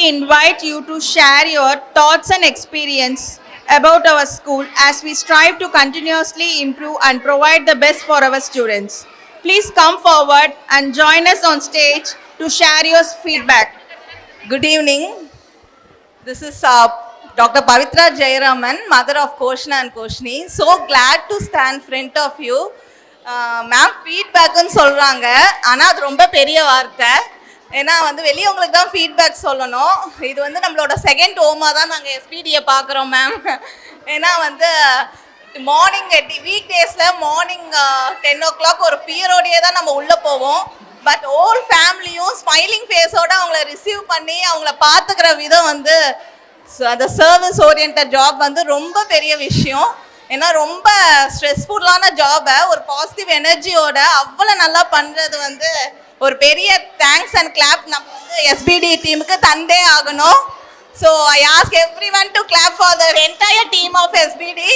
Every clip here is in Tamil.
we invite you to share your thoughts and experience about our school as we strive to continuously improve and provide the best for our students. Please come forward and join us on stage to share your feedback. Good evening. This is Dr. Pavitra Jayaraman, mother of Koshna and Koshni. So glad to stand in front of you. Ma'am, feedbackனு சொல்றாங்க. ஆனா அது ரொம்ப பெரிய வார்த்தை. ஏன்னா வெளியவங்களுக்கு தான் ஃபீட்பேக் சொல்லணும். இது நம்மளோட செகண்ட் ஹோமா தான் நாங்கள் எஸ்பிடியை பார்க்குறோம் மேம். ஏன்னா மார்னிங் வீக் டேஸில் மார்னிங் 10 o'clock ஒரு பியரோடையே தான் நம்ம உள்ளே போவோம். பட் ஹோல் ஃபேமிலியும் ஸ்மைலிங் ஃபேஸோட அவங்கள ரிசீவ் பண்ணி அவங்கள பார்த்துக்கிற விதம் அந்த சர்வீஸ் ஓரியன்ட் ஜாப் ரொம்ப பெரிய விஷயம். ஏன்னா ரொம்ப ஸ்ட்ரெஸ்ஃபுல்லான ஜாபை ஒரு பாசிட்டிவ் எனர்ஜியோட அவ்வளோ நல்லா பண்ணுறது ஒரு பெரிய தேங்க்ஸ் அண்ட் கிளாப் நம்ம எஸ்பிடி டீமுக்கு தந்தே ஆகணும். So I ask everyone to clap for the entire team of SPD.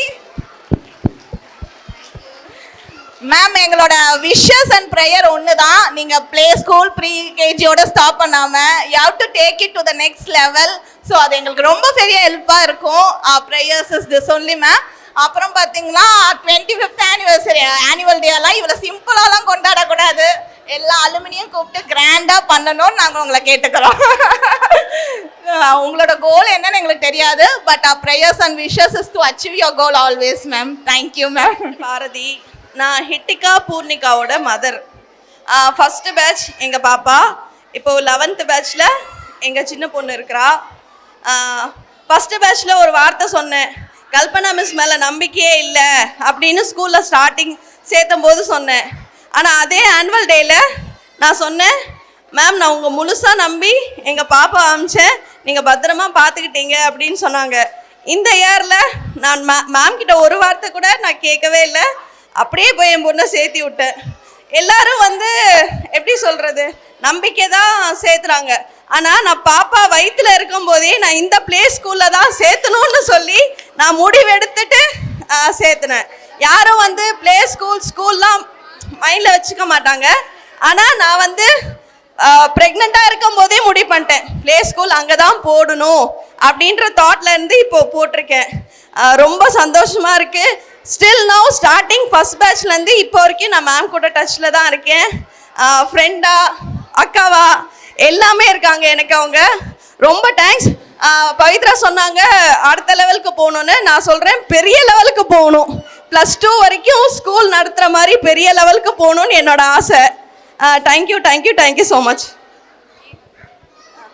Ma'am, எங்களோட விஷஸ் அண்ட் ப்ரேயர் ஒன்று தான். நீங்கள் ப்ளே ஸ்கூல் ப்ரீ கேஜியோட ஸ்டாப் பண்ணாமல் you have to take it to the next level. So அது எங்களுக்கு ரொம்ப பெரிய ஹெல்ப்பாக இருக்கும். Prayers is this only ma'am. அப்புறம் பார்த்தீங்கன்னா 25th ஆனிவர்சரி ஆனுவல் டேலாம் இவ்வளோ சிம்பிளாலாம் கொண்டாடக்கூடாது. எல்லா அலுமினியம் கூப்பிட்டு கிராண்டாக பண்ணணும்னு நாங்கள் உங்களை கேட்டுக்கிறோம். உங்களோட கோல் என்னன்னு எங்களுக்கு தெரியாது. But prayers and wishes is to achieve your goal always ma'am. Thank you ma'am. Bharathi, நான் ஹிட்டிகா பூர்ணிகாவோட மதர். ஃபஸ்ட்டு பேட்ச் எங்கள் பாப்பா, இப்போது 11th பேட்சில் எங்கள் சின்ன பொண்ணு இருக்கிறா. ஃபஸ்ட்டு பேட்சில் ஒரு வார்த்தை சொன்னேன், கல்பனா மிஸ் மேலே நம்பிக்கையே இல்லை அப்படின்னு ஸ்கூலில் ஸ்டார்டிங் சேர்த்தும் போது சொன்னேன். ஆனால் அதே ஆனுவல் டேயில் நான் சொன்னேன், மேம் நான் உங்கள் முழுசாக நம்பி எங்கள் பாப்பா அமிச்சேன், நீங்கள் பத்திரமா பார்த்துக்கிட்டீங்க அப்படின்னு சொன்னாங்க. இந்த இயரில் நான் மேம் கிட்ட ஒரு வார்த்தை கூட நான் கேட்கவே இல்லை. அப்படியே போய் என் பொண்ணை சேர்த்தி விட்டேன். எல்லாரும் எப்படி சொல்கிறது, நம்பிக்கை தான் சேர்த்துறாங்க. ஆனால் நான் பாப்பா வயிற்றில் இருக்கும்போதே நான் இந்த ப்ளே ஸ்கூலில் தான் சேர்த்தணும்னு சொல்லி நான் முடிவெடுத்துட்டு சேர்த்துனேன். யாரும் ப்ளே ஸ்கூல்லாம் மைண்டில் வச்சுக்க மாட்டாங்க. ஆனால் நான் ப்ரெக்னெண்ட்டாக இருக்கும் போதே முடிவு பண்ணிட்டேன், ப்ளே ஸ்கூல் அங்கே தான் போடணும் அப்படின்ற தாட்லேருந்து இப்போது போட்டிருக்கேன். ரொம்ப சந்தோஷமாக இருக்குது. ஸ்டில் நவ் ஸ்டார்டிங் ஃபஸ்ட் பேட்ச்லேருந்து இப்போ வரைக்கும் நான் மேம் கூட டச்சில் தான் இருக்கேன். ஃப்ரெண்டா அக்காவா எல்லாமே இருக்காங்க எனக்கு. அவங்க ரொம்ப தேங்க்ஸ். பவித்ரா சொன்னாங்க அடுத்த லெவலுக்கு போகணுன்னு. நான் சொல்கிறேன் பெரிய லெவலுக்கு போகணும். +2 வரைக்கும் ஸ்கூல் நடத்துகிற மாதிரி பெரிய லெவலுக்கு போகணுன்னு என்னோட ஆசை. Thank you thank you thank you so much.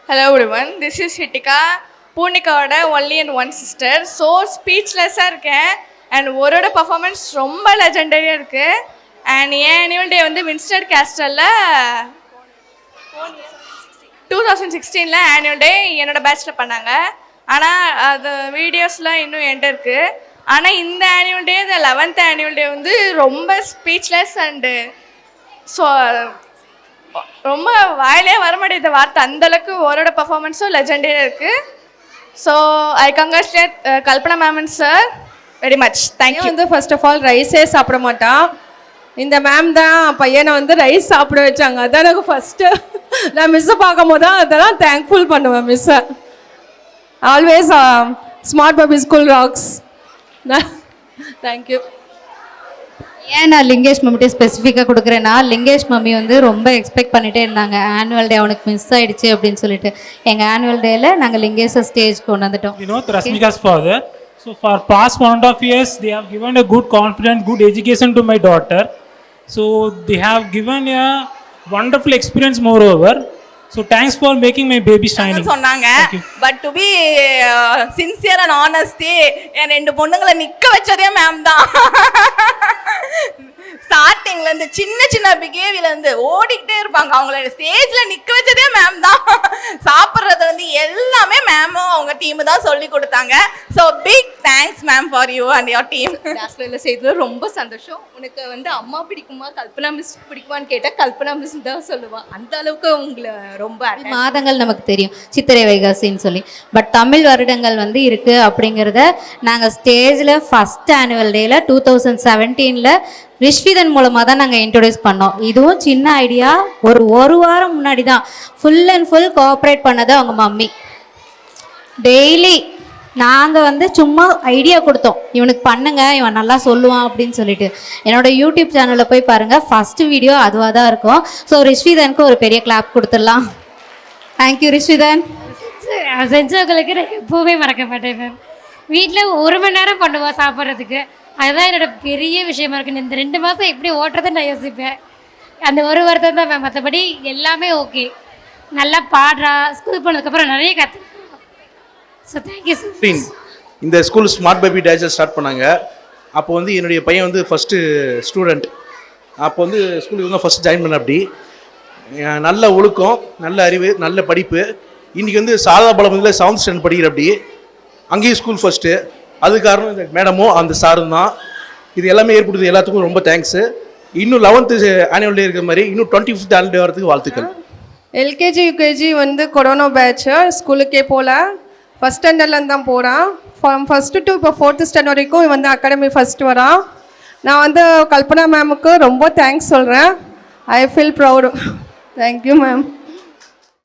Hello everyone, this is Hittika, பூர்ணிகாவோட only and one sister. So ஸ்பீச்லெஸ்ஸாக இருக்கேன். அண்ட் ஒரோட பர்ஃபார்மன்ஸ் ரொம்ப லெஜெண்டரியாக இருக்குது. அண்ட் என் ஆனுவல் டே வின்ஸ்டட் கேஸ்டலில் 2016 ஆனுவல் டே என்னோட பேட்சில் பண்ணாங்க. ஆனால் அது வீடியோஸ்லாம் இன்னும் என்கிட்ட இருக்குது. ஆனால் இந்த ஆனுவல் டே, இந்த 11th ஆனுவல் டே ரொம்ப ஸ்பீச்லெஸ் அண்டு ஸோ ரொம்ப வாயிலே வரமாட்டேது வார்த்தை. அந்தளவுக்கு ஓரோட பர்ஃபார்மன்ஸும் லெஜெண்டரியாக இருக்குது. So I congratulate Kalpana ma'am and sir very much. Thank you. First of all ரைஸே சாப்பிட மாட்டான். இந்த மேம் தான் பையனை ரைஸ் சாப்பிட வச்சாங்க. அதான் எனக்கு ஃபஸ்ட்டு நான் மிஸ்ஸை பார்க்கும் போது தான் அதெல்லாம் தேங்க்ஃபுல் பண்ணுவேன். மிஸ்ஸை always smart puppy school rocks. Thank you. ஏன் நான் லிங்கேஷ் மம்மிட்டே ஸ்பெசிஃபிக்காக கொடுக்குறேன்னா, லிங்கேஷ் மம்மி ரொம்ப எக்ஸ்பெக்ட் பண்ணிகிட்டே இருந்தாங்க ஆனுவல் டே அவனுக்கு மிஸ் ஆகிடுச்சு அப்படின்னு சொல்லிட்டு. எங்கள் ஆனுவல் டேயில் நாங்கள் லிங்கேஷை ஸ்டேஜ் கொண்டு வந்துட்டோம். Rasmika's father. So for past 1.5 years, they have given a good confidence, good education to my daughter. So they have given a wonderful experience moreover. So thanks for making my baby shining. சொன்னாங்க. But to be sincere and honesty, என் 2 பொண்ணுங்களை நிற்க வச்சதே மேம் தான். ஸ்டார்டிங்லேருந்து சின்ன பிஹேவியர்லேருந்து ஓடிக்கிட்டே இருப்பாங்க. அவங்கள ஸ்டேஜில் நிற்க வச்சதே மேம் தான். சாப்பிட்றது எல்லாமே மேமும் அவங்க டீமு தான் சொல்லி கொடுத்தாங்க. So big thanks ma'am for you and your team. கிளாஸில் செய்தது ரொம்ப சந்தோஷம். உனக்கு அம்மா பிடிக்குமா கல்பனா மிஸ் பிடிக்குமான்னு கேட்டால் கல்பனா மிஸ் தான் சொல்லுவான். அந்த அளவுக்கு உங்களை ரொம்ப மாதங்கள் நமக்கு தெரியும், சித்திரை வைகாசின்னு சொல்லி. பட் தமிழ் வருடங்கள் இருக்குது அப்படிங்கிறத நாங்கள் ஸ்டேஜில் ஃபஸ்ட் ஆனுவல் டேயில் 2017 ரிஷ்விதன் மூலமாக தான் நாங்கள் இன்ட்ரடியூஸ் பண்ணோம். இதுவும் சின்ன ஐடியா. ஒரு வாரம் முன்னாடி தான் ஃபுல் அண்ட் ஃபுல் கோஆப்ரேட் பண்ணது அவங்க மம்மி. டெய்லி நாங்கள் வந்து சும்மா ஐடியா கொடுத்தோம், இவனுக்கு பண்ணுங்க, இவன் நல்லா சொல்லுவான் அப்படின்னு சொல்லிட்டு. என்னோட யூடியூப் சேனலில் போய் பாருங்கள், ஃபஸ்ட்டு வீடியோ அதுவாக தான் இருக்கும். ஸோ ரிஷ்விதனுக்கு ஒரு பெரிய கிளாப் கொடுத்துடலாம். தேங்க்யூ ரிஷ்விதன். செஞ்சவங்களுக்கு நான் எப்போவுமே மறக்க மாட்டேன் மேம். வீட்டில் 1 மணி நேரம் பண்ணுவோம் சாப்பிட்றதுக்கு, அதுதான் என்னோட பெரிய விஷயமா இருக்கு. இந்த 2 மாதம் எப்படி ஓட்டுறதுன்னு நான் யோசிப்பேன். அந்த ஒரு வருத்தம் தான் மேம், மற்றபடி எல்லாமே ஓகே. நல்லா பாடுறா, ஸ்கூல் போனதுக்கப்புறம் நிறைய கற்றுக்கணும். So thank you so much. இந்த ஸ்கூல் ஸ்மார்ட் பேபி டேஜை ஸ்டார்ட் பண்ணாங்க. அப்போ வந்து என்னுடைய பையன் வந்து ஃபஸ்ட்டு ஸ்டூடெண்ட். அப்போ வந்து ஸ்கூலுக்கு வந்து ஃபஸ்ட்டு ஜாயின் பண்ண. அப்படி நல்ல ஒழுக்கம், நல்ல அறிவு, நல்ல படிப்பு. இன்றைக்கி வந்து சாதாபலம் இதில் 7th ஸ்டாண்டர்ட் படிக்கிற. அப்படி அங்கேயும் ஸ்கூல் ஃபஸ்ட்டு. அது காரணம் இந்த மேடமும் அந்த சாரும் தான். இது எல்லாமே ஏற்படுது. எல்லாத்துக்கும் ரொம்ப தேங்க்ஸு. இன்னும் 11th ஆனுவல் டே இருக்கிற மாதிரி இன்னும் 25th ஆனுவல் டே வரதுக்கு வாழ்த்துக்கள். எல்கேஜி யூகேஜி வந்து கொரோனா பேட்ச்சு, ஸ்கூலுக்கே போகல, ஃபஸ்ட் ஸ்டாண்டர்ட்லேருந்து தான் போகிறான். ஃப்ரம் ஃபஸ்ட்டு டு இப்போ 4th ஸ்டாண்டர்ட் வரைக்கும் வந்து அகாடமி ஃபஸ்ட்டு வரான். நான் வந்து கல்பனா மேமுக்கு ரொம்ப தேங்க்ஸ் சொல்கிறேன். I feel proud. Thank you ma'am.